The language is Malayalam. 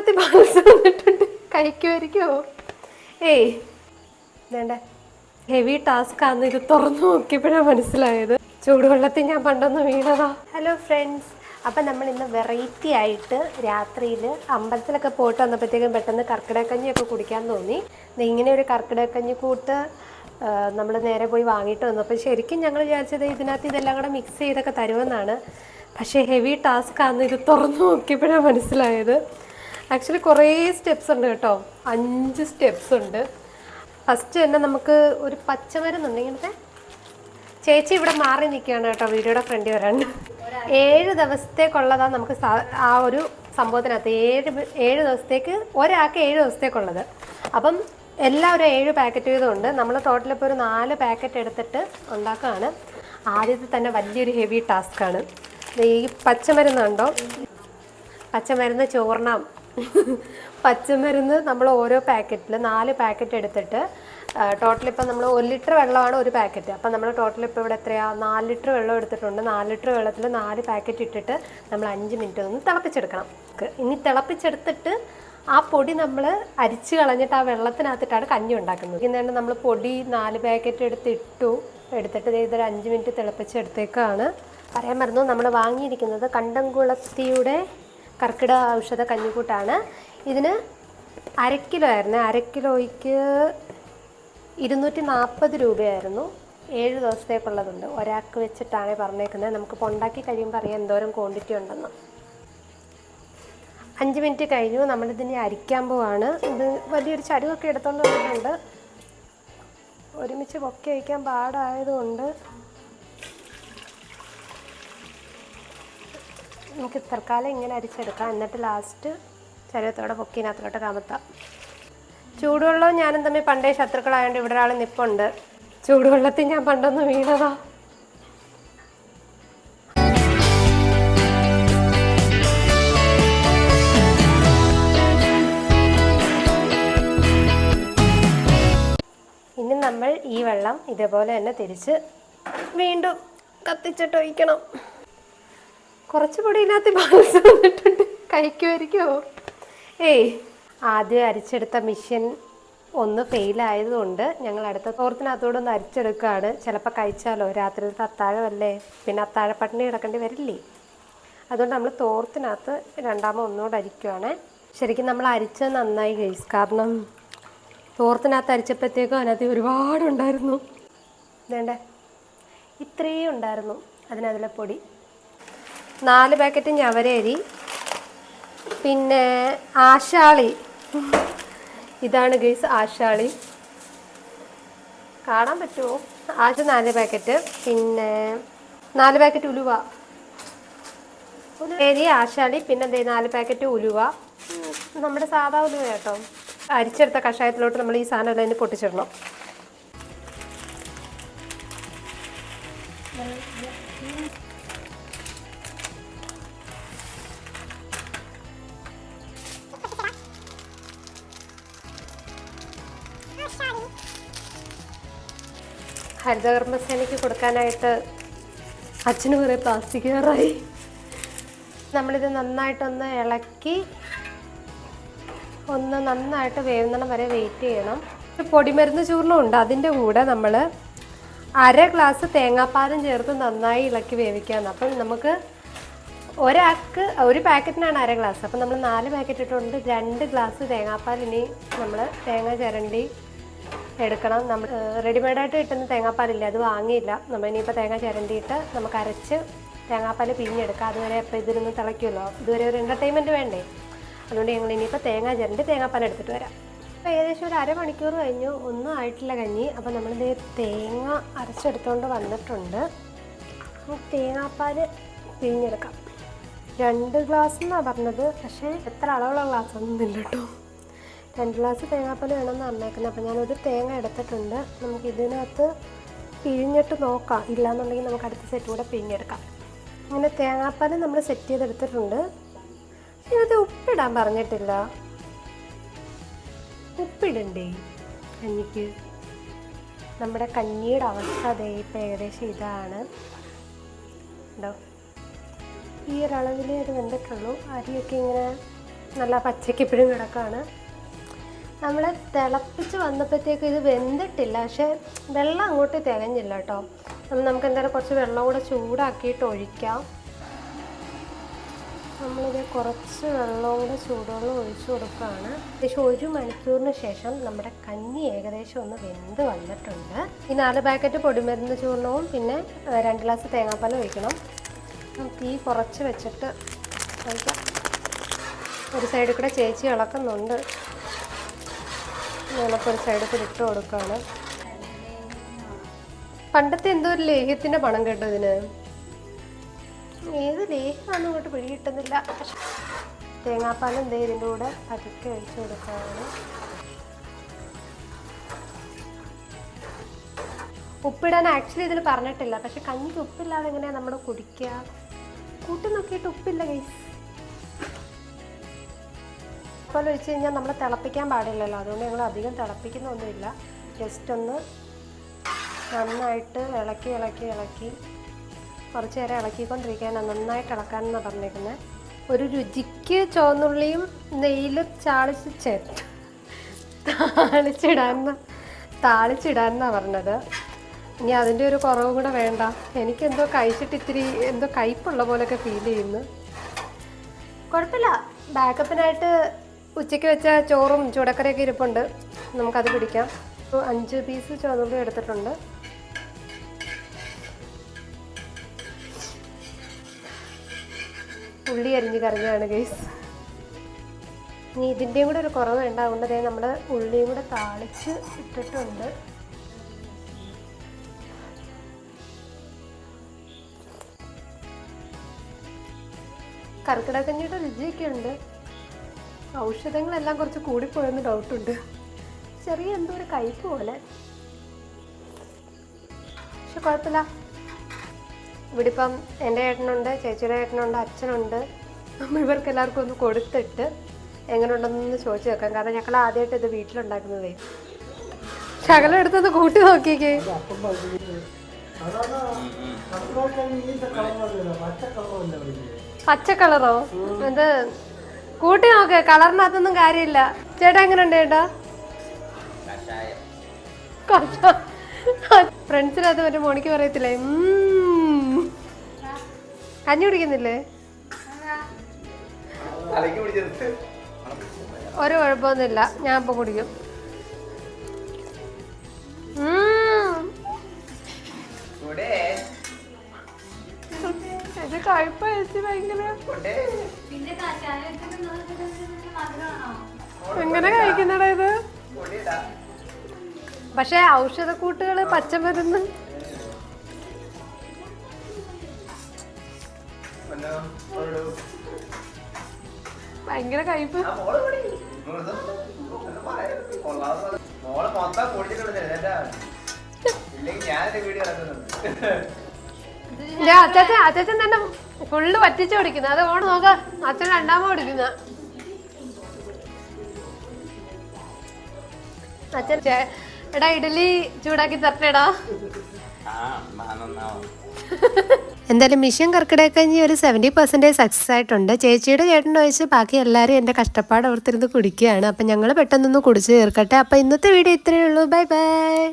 പൊടിയില്ലാത്ത ബാലൻസ് വന്നിട്ടുണ്ട്. കഴിക്കുമായിരിക്കുമോ? ഏയ് വേണ്ട, ഹെവി ടാസ്ക് ആണെന്ന് ഇത് തുറന്നു നോക്കിയപ്പോഴാണ് മനസ്സിലായത്. ചൂടുവെള്ളത്തിൽ ഞാൻ പണ്ടൊന്ന് വീണതാ. ഹലോ ഫ്രണ്ട്സ്, അപ്പം നമ്മൾ ഇന്ന് വെറൈറ്റി ആയിട്ട് രാത്രിയിൽ അമ്പലത്തിലൊക്കെ പോയിട്ട് വന്നപ്പോഴത്തേക്കും പെട്ടെന്ന് കർക്കിടകക്കഞ്ഞിയൊക്കെ കുടിക്കാൻ തോന്നി. ഇങ്ങനെ ഒരു കർക്കിടകക്കഞ്ഞി കൂട്ട് നമ്മൾ നേരെ പോയി വാങ്ങിയിട്ട് വന്നു. അപ്പോൾ ശരിക്കും ഞങ്ങൾ വിചാരിച്ചത് ഇതിനകത്ത് ഇതെല്ലാം കൂടെ മിക്സ് ചെയ്തൊക്കെ തരുമെന്നാണ്. പക്ഷേ ഹെവി ടാസ്ക് ആണെന്ന് ഇത് തുറന്നു നോക്കിയപ്പോഴാണ് മനസ്സിലായത്. ആക്ച്വലി കുറേ സ്റ്റെപ്സ് ഉണ്ട് കേട്ടോ, 5 സ്റ്റെപ്സ് ഉണ്ട്. ഫസ്റ്റ് തന്നെ നമുക്ക് ഒരു പച്ചമരുന്നുണ്ട് ഇങ്ങനത്തെ. ചേച്ചി ഇവിടെ മാറി നിൽക്കുകയാണ് കേട്ടോ, വീഡിയോയുടെ ഫ്രണ്ടിൽ വരാണ്ട്. 7 ദിവസത്തേക്കുള്ളതാണ് നമുക്ക് ആ ഒരു സംഭവത്തിനകത്ത്. 7 ദിവസത്തേക്ക്, ഒരാൾക്ക് 7 ദിവസത്തേക്കുള്ളത്. അപ്പം എല്ലാവരും 7 പാക്കറ്റ് വീതമുണ്ട്. നമ്മൾ ടോട്ടൽ ഇപ്പോൾ ഒരു 4 പാക്കറ്റ് എടുത്തിട്ട് ഉണ്ടാക്കുകയാണ്. ആദ്യത്തെ തന്നെ വലിയൊരു ഹെവി ടാസ്ക്കാണ്. ഈ പച്ചമരുന്ന് കണ്ടോ, പച്ചമരുന്ന് ചോർണം. പച്ചമരുന്ന് നമ്മൾ ഓരോ പാക്കറ്റിൽ 4 പാക്കറ്റ് എടുത്തിട്ട് ടോട്ടൽ ഇപ്പം നമ്മൾ 1 ലിറ്റർ വെള്ളമാണ് ഒരു പാക്കറ്റ്. അപ്പം നമ്മൾ ടോട്ടൽ ഇപ്പോൾ ഇവിടെ എത്രയാണ്, 4 ലിറ്റർ വെള്ളം എടുത്തിട്ടുണ്ട്. 4 ലിറ്റർ വെള്ളത്തിൽ 4 പാക്കറ്റ് ഇട്ടിട്ട് നമ്മൾ 5 മിനിറ്റ് ഒന്ന് തിളപ്പിച്ചെടുക്കണം. ഇനി തിളപ്പിച്ചെടുത്തിട്ട് ആ പൊടി നമ്മൾ അരിച്ച് കളഞ്ഞിട്ട് ആ വെള്ളത്തിനകത്തിട്ടാണ് കഞ്ഞി ഉണ്ടാക്കുന്നത്. ഇങ്ങനെ നമ്മൾ പൊടി 4 പാക്കറ്റ് എടുത്തിട്ട് ഇതൊരു 5 മിനിറ്റ് തിളപ്പിച്ചെടുത്തേക്കാണ്. പറയാൻ മറന്നു, നമ്മൾ വാങ്ങിയിരിക്കുന്നത് കണ്ടംകുളത്തിയുടെ കർക്കിടക ഔഷധ കഞ്ഞിക്കൂട്ടാണ്. ഇതിന് 1/2 കിലോ ആയിരുന്നു. 1/2 കിലോയ്ക്ക് 240 രൂപയായിരുന്നു. 7 ദിവസത്തേക്കുള്ളതുണ്ട്. ഒരാൾക്ക് വെച്ചിട്ടാണ് പറഞ്ഞേക്കുന്നത്. നമുക്കിപ്പോൾ ഉണ്ടാക്കി കഴിയുമ്പോൾ അറിയാം എന്തോരം ക്വാണ്ടിറ്റി ഉണ്ടെന്ന്. 5 മിനിറ്റ് കഴിഞ്ഞു. നമ്മളിതിനെ അരിക്കാൻ പോവാണ്. ഇത് വലിയൊരു ചരുവൊക്കെ എടുത്തുകൊണ്ട് വന്നിട്ടുണ്ട്. ഒരുമിച്ച് പൊക്കി വയ്ക്കാൻ പാടായതുകൊണ്ട് നമുക്ക് തൽക്കാലം ഇങ്ങനെ അരിച്ചെടുക്കാം. എന്നിട്ട് ലാസ്റ്റ് ചരുവത്തോടെ പൊക്കിനകത്തോട്ട് കമത്താം. ചൂടുവെള്ളവും ഞാനും തമ്മിൽ പണ്ടേ ശത്രുക്കളായതുകൊണ്ട് ഇവിടെ ഒരാൾ നിപ്പുണ്ട്. ചൂടുവെള്ളത്തിൽ ഞാൻ പണ്ടൊന്ന് വീണതാ. ഇനി നമ്മൾ ഈ വെള്ളം ഇതേപോലെ തന്നെ തിരിച്ച് വീണ്ടും കത്തിച്ചിട്ട് ഒഴിക്കണം. കുറച്ച് പൊടിയില്ലാത്ത ബാലൻസ് വന്നിട്ടുണ്ട്. കഴിക്കുമായിരിക്കുമോ? ഏയ് ആദ്യം അരിച്ചെടുത്ത മെഷീൻ ഒന്ന് ഫെയിലായതുകൊണ്ട് ഞങ്ങൾ അടുത്ത തോർത്തിനകത്തോടെ ഒന്ന് അരിച്ചെടുക്കുകയാണ്. ചിലപ്പോൾ കഴിച്ചാലോ, രാത്രിയിലത്തെ അത്താഴമല്ലേ, പിന്നെ അത്താഴപ്പട്ടിണി കിടക്കേണ്ടി വരില്ലേ. അതുകൊണ്ട് നമ്മൾ തോർത്തിനകത്ത് ഒന്നുകൂടെ അരിക്കുകയാണ്. ശരിക്കും നമ്മൾ അരിച്ചത് നന്നായി ഗൈസ്, കാരണം തോർത്തിനകത്ത് അരിച്ചപ്പോഴത്തേക്കും അതിനകത്ത് ഒരുപാടുണ്ടായിരുന്നു. വേണ്ടേ, ഇത്രയും ഉണ്ടായിരുന്നു അതിനതിലെ പൊടി. 4 പാക്കറ്റ് ഞവരരി, പിന്നെ ആശാളി. ഇതാണ് ഗൈസ് ആശാളി, കാണാൻ പറ്റുമോ? 4 പാക്കറ്റ്, പിന്നെ 4 പാക്കറ്റ് ഉലുവ, അരി, ആശാളി, പിന്നെ 4 പാക്കറ്റ് ഉലുവ. നമ്മുടെ സാധാ ഉലുവ കേട്ടോ. അരിച്ചെടുത്ത കഷായത്തിലോട്ട് നമ്മൾ ഈ സാധനം എല്ലാം തന്നെ പൊട്ടിച്ചിടണം. ഹരിതകർമ്മസേനയ്ക്ക് കൊടുക്കാനായിട്ട് അച്ഛന് കുറേ പ്ലാസ്റ്റിക് കവറായി. നമ്മളിത് നന്നായിട്ടൊന്ന് ഇളക്കി ഒന്ന് നന്നായിട്ട് വേവുന്നിടം വരെ വെയിറ്റ് ചെയ്യണം. പൊടിമരുന്ന് ചൂർണം ഉണ്ട്, അതിൻ്റെ കൂടെ നമ്മൾ 1/2 ഗ്ലാസ് തേങ്ങാപ്പാലും ചേർത്ത് നന്നായി ഇളക്കി വേവിക്കാമെന്ന്. അപ്പം നമുക്ക് ഒരാൾക്ക് ഒരു പാക്കറ്റിനാണ് 1/2 ഗ്ലാസ്. അപ്പം നമ്മൾ 4 പാക്കറ്റ് ഇട്ടുകൊണ്ട് 2 ഗ്ലാസ് തേങ്ങാപ്പാൽ ഇനി നമ്മൾ തേങ്ങ ചിരണ്ടി എടുക്കണം. നമ്മൾ റെഡിമെയ്ഡായിട്ട് കിട്ടുന്ന തേങ്ങാപ്പാലില്ല, അത് വാങ്ങിയില്ല. നമ്മൾ ഇനിയിപ്പോൾ തേങ്ങ ചിരണ്ടിയിട്ട് നമുക്ക് അരച്ച് തേങ്ങാപ്പാൽ പിഴിഞ്ഞെടുക്കാം. അതുവരെ അപ്പോൾ ഇതിനൊന്നും തിളയ്ക്കുമല്ലോ, ഇതുവരെ ഒരു എൻ്റർടൈൻമെൻറ്റ് വേണ്ടേ. അതുകൊണ്ട് ഞങ്ങൾ ഇനിയിപ്പോൾ തേങ്ങ ചിരണ്ടി തേങ്ങാപ്പാൽ എടുത്തിട്ട് വരാം. അപ്പോൾ ഏകദേശം ഒരു 1/2 മണിക്കൂർ കഴിഞ്ഞു, ഒന്നും ആയിട്ടില്ല കഞ്ഞി. അപ്പോൾ നമ്മളിത് തേങ്ങ അരച്ചെടുത്തുകൊണ്ട് വന്നിട്ടുണ്ട്. തേങ്ങാപ്പാൽ പിഴിഞ്ഞെടുക്കാം. 2 ഗ്ലാസ് എന്നാണ് പറഞ്ഞത്, പക്ഷേ എത്ര അളവുള്ള ഗ്ലാസ് ഒന്നും ഇല്ല കേട്ടോ. 2 ഗ്ലാസ് തേങ്ങാപ്പാൽ വേണമെന്ന് പറഞ്ഞേക്കുന്നത്. അപ്പോൾ ഞാനൊരു തേങ്ങ എടുത്തിട്ടുണ്ട്. നമുക്ക് ഇതിനകത്ത് പിഴിഞ്ഞിട്ട് നോക്കാം, ഇല്ലയെന്നുണ്ടെങ്കിൽ നമുക്ക് അടുത്ത സെറ്റ് കൂടെ പിഴിഞ്ഞെടുക്കാം. അങ്ങനെ തേങ്ങാപ്പാൽ നമ്മൾ സെറ്റ് ചെയ്തെടുത്തിട്ടുണ്ട്. ഇതിനകത്ത് ഉപ്പിടാൻ പറഞ്ഞിട്ടില്ല. ഉപ്പിടണ്ടേ കഞ്ഞിക്ക്? നമ്മുടെ കഞ്ഞിയുടെ അവസ്ഥ അതേ ഇപ്പം ഏകദേശം ഇതാണ് ഉണ്ടോ. ഈ ഒരളവിലേ അത് വെന്തിട്ടുള്ളൂ. അരിയൊക്കെ ഇങ്ങനെ നല്ല പച്ചയ്ക്ക് ഇപ്പോഴും കിടക്കാണ്. നമ്മൾ തിളപ്പിച്ച് വന്നപ്പോഴത്തേക്ക് ഇത് വെന്തിട്ടില്ല, പക്ഷേ വെള്ളം അങ്ങോട്ട് തികഞ്ഞില്ല കേട്ടോ. നമുക്ക് എന്തായാലും കുറച്ച് വെള്ളം കൂടെ ചൂടാക്കിയിട്ട് ഒഴിക്കാം. നമ്മളിത് കുറച്ച് വെള്ളവും കൂടെ ചൂടുവെള്ളം ഒഴിച്ചു കൊടുക്കുകയാണ്. ഏകദേശം 1 മണിക്കൂറിന് ശേഷം നമ്മുടെ കഞ്ഞി ഏകദേശം ഒന്ന് വെന്ത് വന്നിട്ടുണ്ട്. ഈ 4 പാക്കറ്റ് പൊടിമരുന്ന് ചൂർണവും പിന്നെ 2 ഗ്ലാസ് തേങ്ങാപ്പാൽ ഒഴിക്കണം. തീ കുറച്ച് വെച്ചിട്ട് ഒഴിക്കാം. ഒരു സൈഡിൽ കൂടെ ചേച്ചി ഇളക്കുന്നുണ്ട്. ഞാനപ്പോൾ ഒരു സൈഡിൽ കൂടെ ഇട്ട് കൊടുക്കുകയാണ്. പണ്ടത്തെ എന്തോ ഒരു ലേഹ്യത്തിൻ്റെ പണം കേട്ടോ ഇതിന്. ഏത് ലേഹ്യമാണെന്ന് ഇങ്ങോട്ട് പിടി കിട്ടുന്നില്ല. തേങ്ങാപ്പാലും എന്തേ ഇതിൻ്റെ കൂടെ പതുക്കെ ഒഴിച്ച് കൊടുക്കുകയാണ്. ഉപ്പിടാൻ ആക്ച്വലി ഇതിൽ പറഞ്ഞിട്ടില്ല, പക്ഷെ കഞ്ഞിക്ക് ഉപ്പില്ലാതെ എങ്ങനെയാണ് നമ്മൾ കുടിക്കുക? കൂട്ടി നോക്കിയിട്ട് ഉപ്പില്ല ഗൈസ്. ഉപ്പെല്ലാം ഒഴിച്ച് കഴിഞ്ഞാൽ നമ്മൾ തിളപ്പിക്കാൻ പാടില്ലല്ലോ, അതുകൊണ്ട് ഞങ്ങൾ അധികം തിളപ്പിക്കുന്നൊന്നുമില്ല. ജസ്റ്റ് ഒന്ന് നന്നായിട്ട് ഇളക്കി കുറച്ച് നേരം ഇളക്കിക്കൊണ്ടിരിക്കാനാണ്, നന്നായിട്ട് ഇളക്കാനെന്നാണ് പറഞ്ഞേക്കുന്നത്. ഒരു രുചിക്ക് ചുവന്നുള്ളിയും നെയ്യിൽ താളിച്ചിടാന്നാണ് പറഞ്ഞത്. ഇനി അതിൻ്റെ ഒരു കുറവും കൂടെ വേണ്ട. എനിക്കെന്തോ കഴിച്ചിട്ട് ഇത്തിരി എന്തോ കയ്പുള്ള പോലെയൊക്കെ ഫീൽ ചെയ്യുന്നു. കുഴപ്പമില്ല, ബാക്കപ്പിനായിട്ട് ഉച്ചയ്ക്ക് വെച്ച ചോറും ചൂടക്കറിയൊക്കെ ഇരിപ്പുണ്ട്, നമുക്കത് പിടിക്കാം. 5 പീസ് ചുവന്നുള്ളി എടുത്തിട്ടുണ്ട്. ഉള്ളി അരിഞ്ഞ് കറിഞ്ഞാണ് ഗൈസ്. ഇനി ഇതിൻ്റെയും കൂടെ ഒരു കുറവ് വേണ്ട, അതുകൊണ്ട് നമ്മൾ ഉള്ളിയും കൂടെ താളിച്ച് ഇട്ടിട്ടുണ്ട്. കർക്കിടകഞ്ഞിയുടെ രുചിയൊക്കെ ഉണ്ട്. ഔഷധങ്ങളെല്ലാം കുറച്ച് കൂടിപ്പോയെന്ന് ഡൗട്ടുണ്ട്. ചെറിയ എന്തോ ഒരു കയ്പ് പോലെ, പക്ഷെ കുഴപ്പമില്ല. ഇവിടെ ഇപ്പം എൻ്റെ ഏട്ടനുണ്ട്, ചേച്ചിയുടെ ഏട്ടനുണ്ട്, അച്ഛനുണ്ട്. നമ്മൾ ഇവർക്ക് എല്ലാവർക്കും ഒന്ന് കൊടുത്തിട്ട് എങ്ങനെ ഉണ്ടെന്നൊന്ന് ചോദിച്ചു വെക്കാം. കാരണം ഞങ്ങൾ ആദ്യമായിട്ട് ഇത് വീട്ടിലുണ്ടാക്കുന്നതേ. ശകലം എടുത്തൊന്ന് കൂട്ടി നോക്കിക്കേ. പച്ച കളറോ? ഇത് കൂട്ടി നോക്ക്, കളറിനകത്തൊന്നും കാര്യമില്ല. ചേട്ടാ എങ്ങനെയുണ്ട് ചേട്ടാ? ഫ്രണ്ട്സിനകത്ത് മറ്റേ മോണിക്ക് പറയത്തില്ലേ കഞ്ഞി കുടിക്കുന്നില്ലേ? ഒരു കുഴപ്പമൊന്നുമില്ല, ഞാൻ ഇപ്പൊ കുടിക്കും. ഇത് കഴിപ്പ ഭയങ്കര എങ്ങനെ കഴിക്കുന്നടാ ഇത്? പക്ഷെ ഔഷധക്കൂട്ടുകള് പച്ചമരുന്ന് ഭയങ്കര കയ്പ്. അച്ഛൻ തന്നെ ഫുള്ള് പറ്റിച്ചു പിടിക്കുന്നത്. അത് ഓണ് നോക്ക, അച്ഛൻ 2ാമത് പിടിക്കുന്ന. അച്ഛൻ എടാ ഇഡലി ചൂടാക്കി തരട്ടേടാ. എന്തായാലും മിഷൻ കർക്കിടകഞ്ഞി ഒരു 70% സക്സസ് ആയിട്ടുണ്ട്. ചേച്ചിയുടെ ചേട്ടൻ്റെ ഒഴിച്ച് ബാക്കി എല്ലാവരും എൻ്റെ കഷ്ടപ്പാട് ഓർത്തിരുന്ന് കുടിക്കുകയാണ്. അപ്പം ഞങ്ങൾ പെട്ടെന്നൊന്ന് കുടിച്ച് തീർക്കട്ടെ. അപ്പം ഇന്നത്തെ വീഡിയോ ഇത്രയേ ഉള്ളൂ. Bye bye.